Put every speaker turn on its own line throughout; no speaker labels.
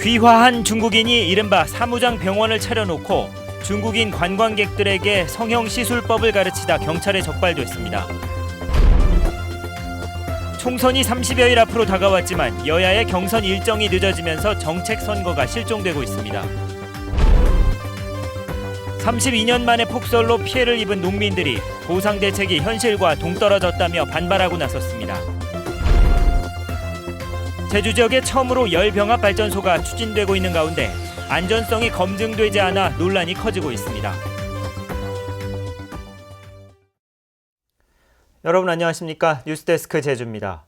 귀화한 중국인이 이른바 사무장 병원을 차려놓고 중국인 관광객들에게 성형시술법을 가르치다 경찰에 적발됐습니다. 총선이 30여일 앞으로 다가왔지만 여야의 경선 일정이 늦어지면서 정책 선거가 실종되고 있습니다. 32년 만에 폭설로 피해를 입은 농민들이 보상 대책이 현실과 동떨어졌다며 반발하고 나섰습니다. 제주 지역에 처음으로 열병합 발전소가 추진되고 있는 가운데 안전성이 검증되지 않아 논란이 커지고 있습니다. 여러분 안녕하십니까? 뉴스데스크 제주입니다.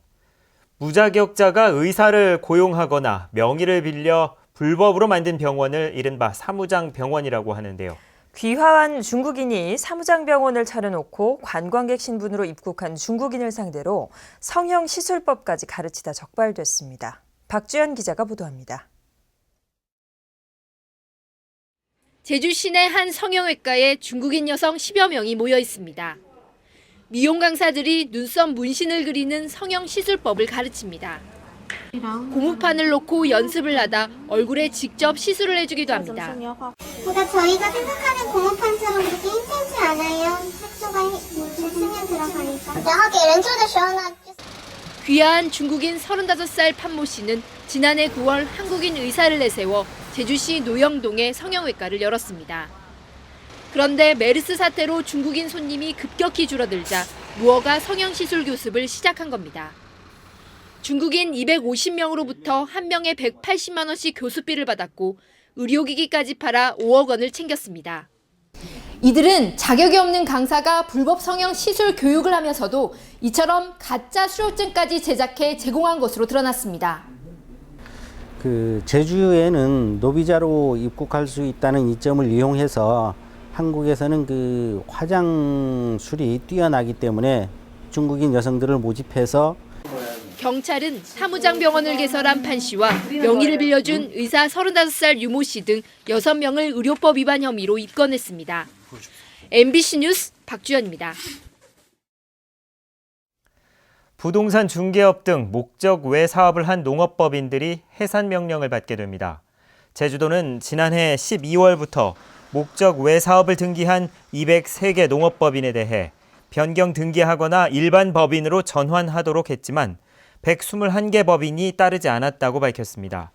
무자격자가 의사를 고용하거나 명의를 빌려 불법으로 만든 병원을 이른바 사무장 병원이라고 하는데요.
귀화한 중국인이 사무장 병원을 차려놓고 관광객 신분으로 입국한 중국인을 상대로 성형시술법까지 가르치다 적발됐습니다. 박주연 기자가 보도합니다.
제주 시내 한 성형외과에 중국인 여성 10여 명이 모여 있습니다. 미용 강사들이 눈썹 문신을 그리는 성형시술법을 가르칩니다. 고무판을 놓고 연습을 하다 얼굴에 직접 시술을 해주기도 합니다.
그러니까 저희가 생각하는 고무판처럼 그렇게 힘들지 않아요. 색소가 스면 들어가니까.
귀화한 중국인 35살 판모 씨는 지난해 9월 한국인 의사를 내세워 제주시 노영동에 성형외과를 열었습니다. 그런데 메르스 사태로 중국인 손님이 급격히 줄어들자 무허가 성형시술 교습을 시작한 겁니다. 중국인 250명으로부터 한 명에 180만 원씩 교습비를 받았고 의료기기까지 팔아 5억 원을 챙겼습니다. 이들은 자격이 없는 강사가 불법 성형 시술 교육을 하면서도 이처럼 가짜 수료증까지 제작해 제공한 것으로 드러났습니다.
제주에는 노비자로 입국할 수 있다는 이점을 이용해서 한국에서는 화장술이 뛰어나기 때문에 중국인 여성들을 모집해서
경찰은 사무장 병원을 개설한 판 씨와 명의를 빌려준 의사 35살 유모 씨 등 6명을 의료법 위반 혐의로 입건했습니다. MBC 뉴스 박주연입니다.
부동산 중개업 등 목적 외 사업을 한 농업법인들이 해산 명령을 받게 됩니다. 제주도는 지난해 12월부터 목적 외 사업을 등기한 203개 농업법인에 대해 변경 등기하거나 일반 법인으로 전환하도록 했지만 121개 법인이 따르지 않았다고 밝혔습니다.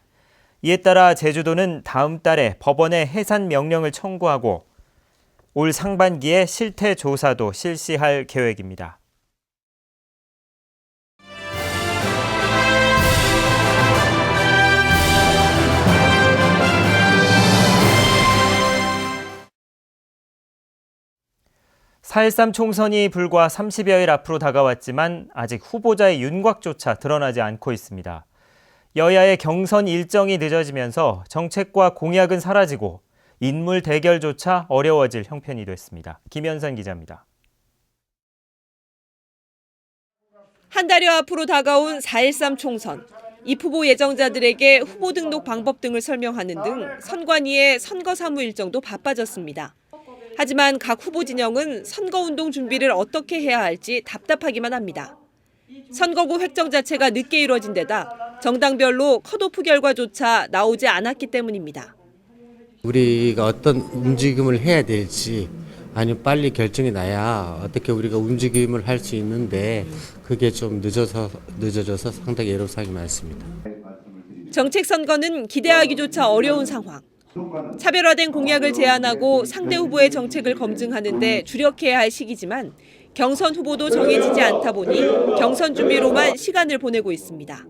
이에 따라 제주도는 다음 달에 법원에 해산 명령을 청구하고 올 상반기에 실태 조사도 실시할 계획입니다. (4.13) 총선이 불과 30여일 앞으로 다가왔지만 아직 후보자의 윤곽조차 드러나지 않고 있습니다. 여야의 경선 일정이 늦어지면서 정책과 공약은 사라지고 인물 대결조차 어려워질 형편이 됐습니다. 김현선 기자입니다.
한 달여 앞으로 다가온 4.13 총선. 입 후보 예정자들에게 후보 등록 방법 등을 설명하는 등 선관위의 선거 사무 일정도 바빠졌습니다. 하지만 각 후보 진영은 선거운동 준비를 어떻게 해야 할지 답답하기만 합니다. 선거구 획정 자체가 늦게 이루어진 데다 정당별로 컷오프 결과조차 나오지 않았기 때문입니다.
우리가 어떤 움직임을 해야 될지 아니면 빨리 결정이 나야 어떻게 우리가 움직임을 할 수 있는데 그게 좀 늦어져서 상당히 애로사항이 많습니다.
정책 선거는 기대하기조차 어려운 상황. 차별화된 공약을 제안하고 상대 후보의 정책을 검증하는 데 주력해야 할 시기지만 경선 후보도 정해지지 않다 보니 경선 준비로만 시간을 보내고 있습니다.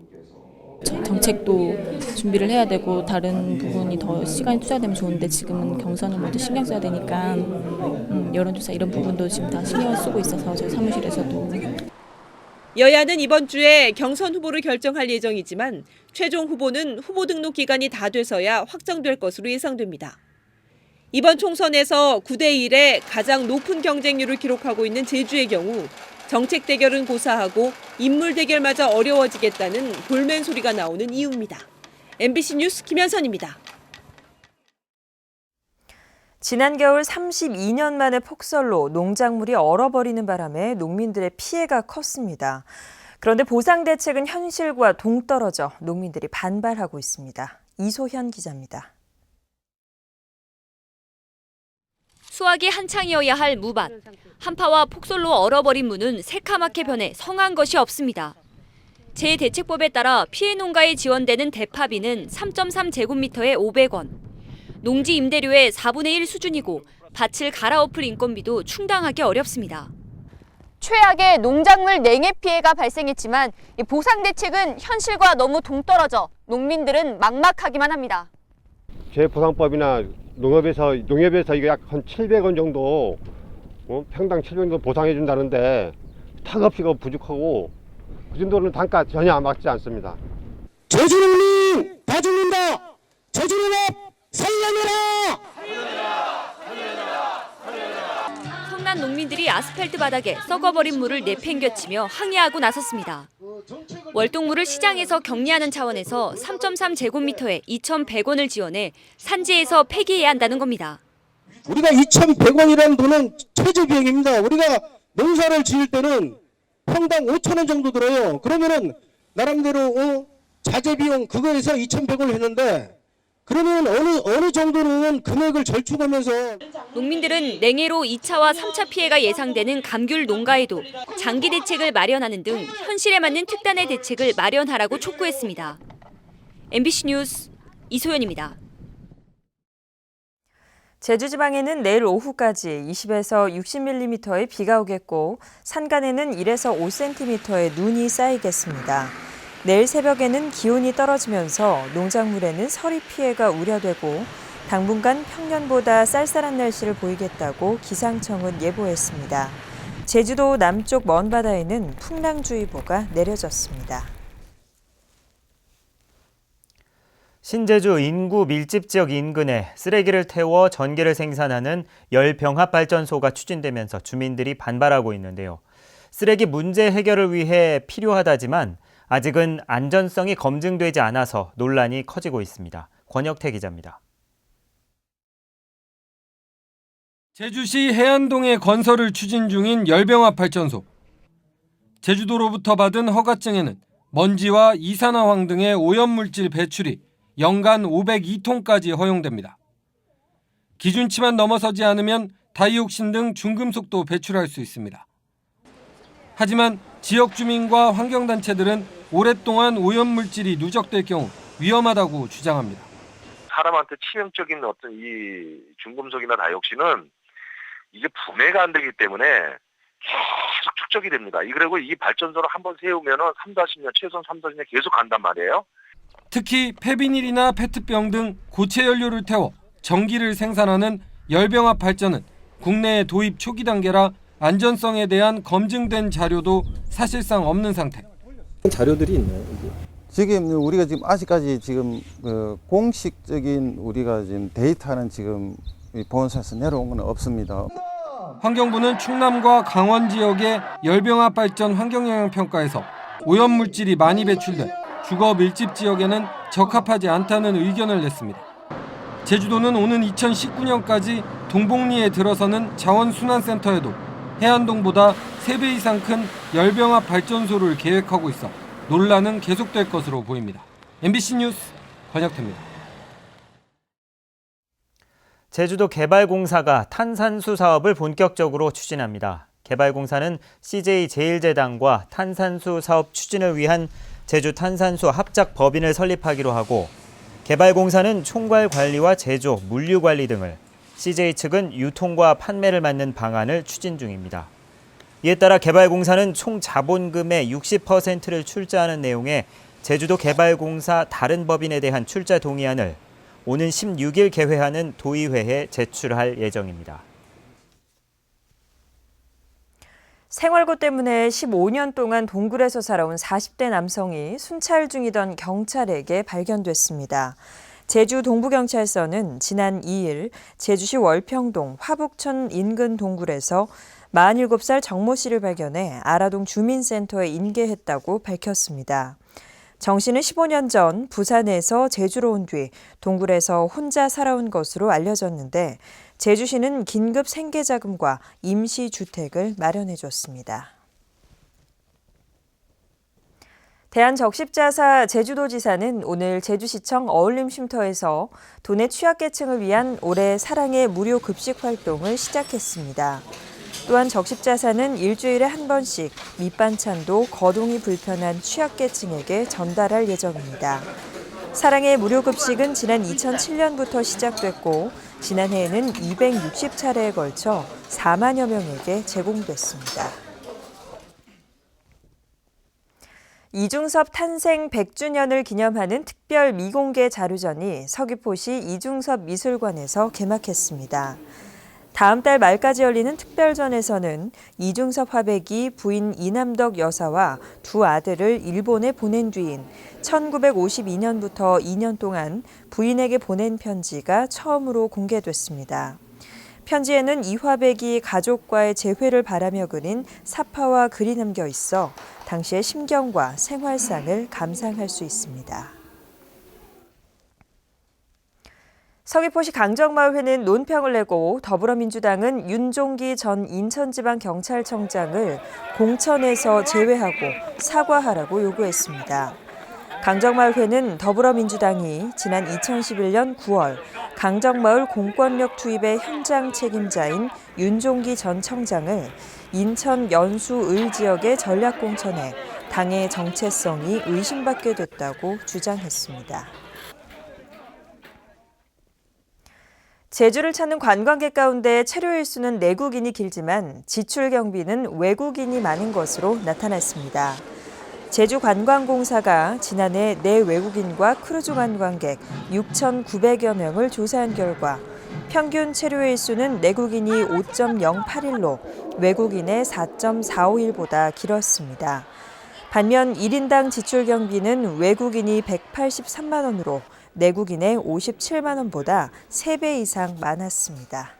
정책도 준비를 해야 되고 다른 부분이 더 시간이 투자되면 좋은데 지금은 경선을 모두 신경 써야 되니까 여론조사 이런 부분도 지금 다 신경을 쓰고 있어서 저희 사무실에서도.
여야는 이번 주에 경선 후보를 결정할 예정이지만 최종 후보는 후보 등록 기간이 다 돼서야 확정될 것으로 예상됩니다. 이번 총선에서 9대1의 가장 높은 경쟁률을 기록하고 있는 제주의 경우 정책 대결은 고사하고 인물 대결마저 어려워지겠다는 볼멘 소리가 나오는 이유입니다. MBC 뉴스 김현선입니다.
지난 겨울 32년 만에 폭설로 농작물이 얼어버리는 바람에 농민들의 피해가 컸습니다. 그런데 보상 대책은 현실과 동떨어져 농민들이 반발하고 있습니다. 이소현 기자입니다.
수확이 한창이어야 할 무밭. 한파와 폭설로 얼어버린 무는 새카맣게 변해 성한 것이 없습니다. 재대책법에 따라 피해 농가에 지원되는 대파비는 3.3제곱미터에 500원. 농지 임대료의 4분의 1 수준이고 밭을 갈아엎을 인건비도 충당하기 어렵습니다.
최악의 농작물 냉해 피해가 발생했지만 보상 대책은 현실과 너무 동떨어져 농민들은 막막하기만 합니다.
재보상법이나 농협에서 이게 약 한 700원 정도 평당 700원 정도 보상해 준다는데 탁업비가 부족하고 그 정도는 단가 전혀 안 맞지 않습니다.
제주농민 다 죽는다. 제주농업 살려내라.
성난 농민들이 아스팔트 바닥에 썩어버린 물을 내팽겨치며 항의하고 나섰습니다. 월동물을 시장에서 격리하는 차원에서 3.3제곱미터에 2,100원을 지원해 산지에서 폐기해야 한다는 겁니다.
우리가 2,100원이라는 돈은 최저비용입니다. 우리가 농사를 지을 때는 평당 5,000원 정도 들어요. 그러면은 나름대로 자재비용 그거에서 2,100원을 했는데 그러면 어느 정도는 금액을 절충하면서
농민들은 냉해로 2차와 3차 피해가 예상되는 감귤 농가에도 장기 대책을 마련하는 등 현실에 맞는 특단의 대책을 마련하라고 촉구했습니다. MBC 뉴스 이소연입니다.
제주지방에는 내일 오후까지 20에서 60mm의 비가 오겠고 산간에는 1에서 5cm의 눈이 쌓이겠습니다. 내일 새벽에는 기온이 떨어지면서 농작물에는 서리 피해가 우려되고 당분간 평년보다 쌀쌀한 날씨를 보이겠다고 기상청은 예보했습니다. 제주도 남쪽 먼바다에는 풍랑주의보가 내려졌습니다.
신제주 인구 밀집 지역 인근에 쓰레기를 태워 전기를 생산하는 열병합발전소가 추진되면서 주민들이 반발하고 있는데요. 쓰레기 문제 해결을 위해 필요하다지만 아직은 안전성이 검증되지 않아서 논란이 커지고 있습니다. 권혁태 기자입니다.
제주시 해안동에 건설을 추진 중인 열병합발전소. 제주도로부터 받은 허가증에는 먼지와 이산화황 등의 오염물질 배출이 연간 502톤까지 허용됩니다. 기준치만 넘어서지 않으면 다이옥신 등 중금속도 배출할 수 있습니다. 하지만 지역 주민과 환경단체들은 오랫동안 오염물질이 누적될 경우 위험하다고 주장합니다.
사람한테 치명적인 어떤 이 중금속이나 다이옥신은 이게 분해가 안 되기 때문에 계속 축적이 됩니다. 그리고 이 발전소를 한번 세우면 3-10년, 최소한 3-10년 계속 간단 말이에요.
특히 폐비닐이나 페트병 등 고체 연료를 태워 전기를 생산하는 열병합 발전은 국내에 도입 초기 단계라 안전성에 대한 검증된 자료도 사실상 없는 상태.
자료들이 있나요? 지금 우리가 지금 아직까지 지금 공식적인 우리가 지금 데이터는 지금 보건소에서 내려온 건 없습니다.
환경부는 충남과 강원 지역의 열병합 발전 환경영향평가에서 오염물질이 많이 배출돼 주거 밀집 지역에는 적합하지 않다는 의견을 냈습니다. 제주도는 오는 2019년까지 동복리에 들어서는 자원순환센터에도 해안동보다 3배 이상 큰 열병합 발전소를 계획하고 있어 논란은 계속될 것으로 보입니다. MBC 뉴스 권혁태입니다.
제주도 개발공사가 탄산수 사업을 본격적으로 추진합니다. 개발공사는 CJ제일제당과 탄산수 사업 추진을 위한 제주 탄산수 합작 법인을 설립하기로 하고 개발공사는 총괄 관리와 제조, 물류 관리 등을, CJ 측은 유통과 판매를 맡는 방안을 추진 중입니다. 이에 따라 개발공사는 총 자본금의 60%를 출자하는 내용의 제주도 개발공사 다른 법인에 대한 출자 동의안을 오는 16일 개회하는 도의회에 제출할 예정입니다.
생활고 때문에 15년 동안 동굴에서 살아온 40대 남성이 순찰 중이던 경찰에게 발견됐습니다. 제주 동부경찰서는 지난 2일 제주시 월평동 화북천 인근 동굴에서 47살 정모 씨를 발견해 아라동 주민센터에 인계했다고 밝혔습니다. 정 씨는 15년 전 부산에서 제주로 온 뒤 동굴에서 혼자 살아온 것으로 알려졌는데 제주시는 긴급 생계자금과 임시주택을 마련해줬습니다. 대한적십자사 제주도지사는 오늘 제주시청 어울림쉼터에서 도내 취약계층을 위한 올해 사랑의 무료 급식 활동을 시작했습니다. 또한 적십자사는 일주일에 한 번씩 밑반찬도 거동이 불편한 취약계층에게 전달할 예정입니다. 사랑의 무료 급식은 지난 2007년부터 시작됐고 지난해에는 260차례에 걸쳐 4만여 명에게 제공됐습니다. 이중섭 탄생 100주년을 기념하는 특별 미공개 자료전이 서귀포시 이중섭 미술관에서 개막했습니다. 다음 달 말까지 열리는 특별전에서는 이중섭 화백이 부인 이남덕 여사와 두 아들을 일본에 보낸 뒤인 1952년부터 2년 동안 부인에게 보낸 편지가 처음으로 공개됐습니다. 편지에는 이 화백이 가족과의 재회를 바라며 그린 사파와 글이 남겨 있어 당시의 심경과 생활상을 감상할 수 있습니다. 서귀포시 강정마을회는 논평을 내고 더불어민주당은 윤종기 전 인천지방경찰청장을 공천에서 제외하고 사과하라고 요구했습니다. 강정마을회는 더불어민주당이 지난 2011년 9월 강정마을 공권력 투입의 현장 책임자인 윤종기 전 청장을 인천 연수을 지역의 전략공천에 당의 정체성이 의심받게 됐다고 주장했습니다. 제주를 찾는 관광객 가운데 체류 일수는 내국인이 길지만 지출 경비는 외국인이 많은 것으로 나타났습니다. 제주관광공사가 지난해 내외국인과 크루즈 관광객 6,900여 명을 조사한 결과 평균 체류 일수는 내국인이 5.081로 외국인의 4.451보다 길었습니다. 반면 1인당 지출 경비는 외국인이 183만 원으로 내국인의 57만 원보다 3배 이상 많았습니다.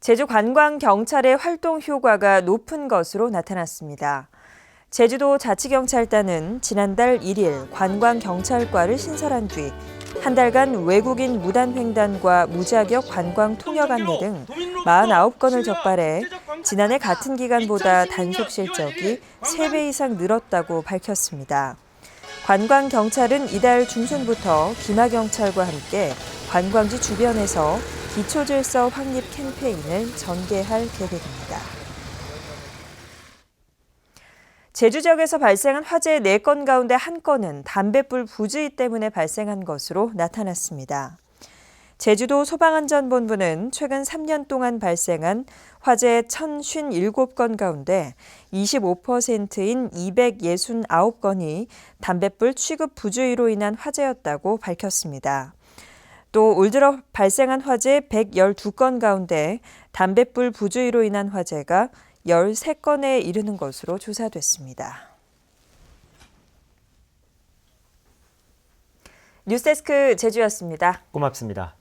제주관광경찰의 활동 효과가 높은 것으로 나타났습니다. 제주도 자치경찰단은 지난달 1일 관광경찰과를 신설한 뒤 한 달간 외국인 무단횡단과 무자격 관광 통역 안내 등 49건을 적발해 지난해 같은 기간보다 단속 실적이 3배 이상 늘었다고 밝혔습니다. 관광경찰은 이달 중순부터 기마경찰과 함께 관광지 주변에서 기초질서 확립 캠페인을 전개할 계획입니다. 제주 지역에서 발생한 화재 4건 가운데 1건은 담뱃불 부주의 때문에 발생한 것으로 나타났습니다. 제주도 소방안전본부는 최근 3년 동안 발생한 화재 1,057건 가운데 25%인 269건이 담뱃불 취급 부주의로 인한 화재였다고 밝혔습니다. 또 올 들어 발생한 화재 112건 가운데 담뱃불 부주의로 인한 화재가 13건에 이르는 것으로 조사됐습니다. 뉴스데스크 제주였습니다.
고맙습니다.